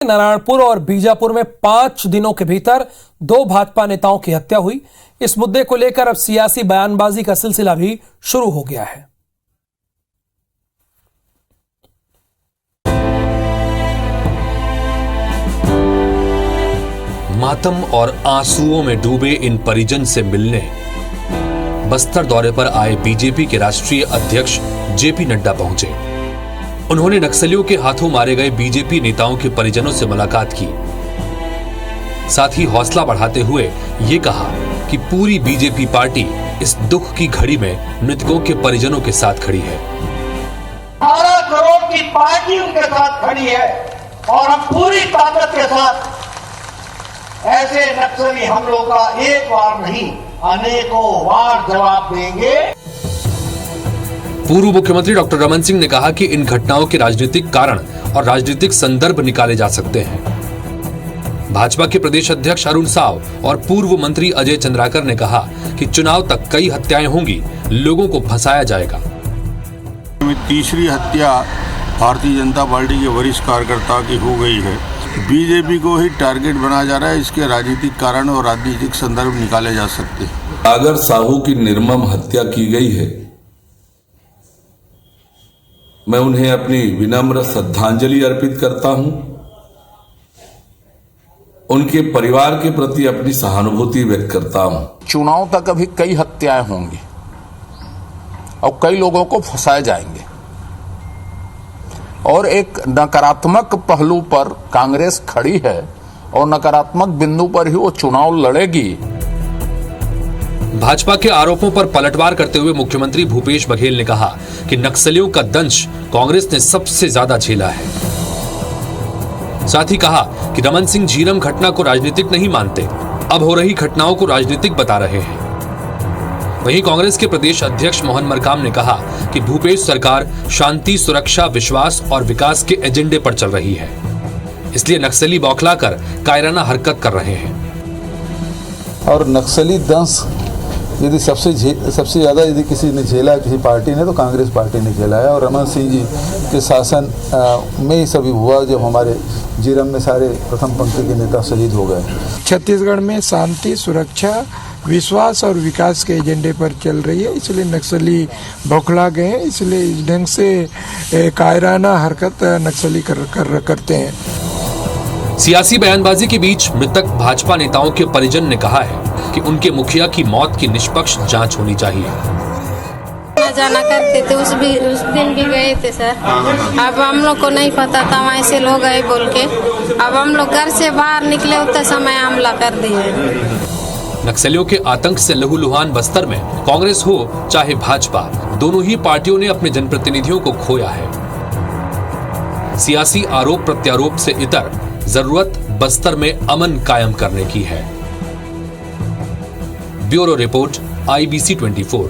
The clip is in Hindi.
नारायणपुर और बीजापुर में 5 दिनों के भीतर 2 भाजपा नेताओं की हत्या हुई। इस मुद्दे को लेकर अब सियासी बयानबाजी का सिलसिला भी शुरू हो गया है। मातम और आंसुओं में डूबे इन परिजन से मिलने बस्तर दौरे पर आए बीजेपी के राष्ट्रीय अध्यक्ष जेपी नड्डा पहुंचे। उन्होंने नक्सलियों के हाथों मारे गए बीजेपी नेताओं के परिजनों से मुलाकात की। साथ ही हौसला बढ़ाते हुए ये कहा कि पूरी बीजेपी पार्टी इस दुख की घड़ी में मृतकों के परिजनों के साथ खड़ी है। 12 करोड़ की पार्टी उनके साथ खड़ी है और हम पूरी ताकत के साथ ऐसे नक्सली हमलों का एक बार नहीं अनेकों बार जवाब देंगे। पूर्व मुख्यमंत्री डॉक्टर रमन सिंह ने कहा कि इन घटनाओं के राजनीतिक कारण और राजनीतिक संदर्भ निकाले जा सकते हैं। भाजपा के प्रदेश अध्यक्ष अरुण साव और पूर्व मंत्री अजय चंद्राकर ने कहा कि चुनाव तक कई हत्याएं होंगी, लोगों को फंसाया जाएगा। तीसरी हत्या भारतीय जनता पार्टी के वरिष्ठ कार्यकर्ता की हो गई है। बीजेपी को ही टारगेट बनाया जा रहा है। इसके राजनीतिक कारण और राजनीतिक संदर्भ निकाले जा सकते हैं। अगर साहू की निर्मम हत्या की गई है, मैं उन्हें अपनी विनम्र श्रद्धांजलि अर्पित करता हूं। उनके परिवार के प्रति अपनी सहानुभूति व्यक्त करता हूं। चुनाव तक अभी कई हत्याएं होंगी और कई लोगों को फंसाए जाएंगे और एक नकारात्मक पहलू पर कांग्रेस खड़ी है और नकारात्मक बिंदु पर ही वो चुनाव लड़ेगी। भाजपा के आरोपों पर पलटवार करते हुए मुख्यमंत्री भूपेश बघेल ने कहा कि नक्सलियों का दंश कांग्रेस ने सबसे ज्यादा झेला है। साथ ही कहा कि रमन सिंह झीरम घटना को राजनीतिक नहीं मानते, अब हो रही घटनाओं को राजनीतिक बता रहे हैं। वहीं कांग्रेस के प्रदेश अध्यक्ष मोहन मरकाम ने कहा कि भूपेश सरकार शांति, सुरक्षा, विश्वास और विकास के एजेंडे पर चल रही है, इसलिए नक्सली बौखलाकर कायराना हरकत कर रहे हैं। और नक्सली दंश यदि सबसे ज्यादा यदि किसी ने झेला है, किसी पार्टी ने, तो कांग्रेस पार्टी ने झेला है। और रमन सिंह जी के शासन में ही सभी हुआ जब हमारे जीरम में सारे प्रथम पंक्ति के नेता शहीद हो गए। छत्तीसगढ़ में शांति, सुरक्षा, विश्वास और विकास के एजेंडे पर चल रही है, इसलिए नक्सली बौखला गए हैं। इसलिए इस ढंग से कायराना हरकत नक्सली करते हैं। सियासी बयानबाजी के बीच मृतक भाजपा नेताओं के परिजन ने कहा है कि उनके मुखिया की मौत की निष्पक्ष जांच होनी चाहिए। जाना करते थे, उस दिन भी गए थे सर। अब हम लोग को नहीं पता था, वहाँ से लोग गए बोल के। अब हम लोग घर से बाहर निकले, उतना समय हमला कर दिए। नक्सलियों के आतंक से लहूलुहान बस्तर में कांग्रेस हो चाहे भाजपा, दोनों ही पार्टियों ने अपने जनप्रतिनिधियों को खोया है। सियासी आरोप प्रत्यारोप से इतर जरूरत बस्तर में अमन कायम करने की है। Bureau report IBC 24।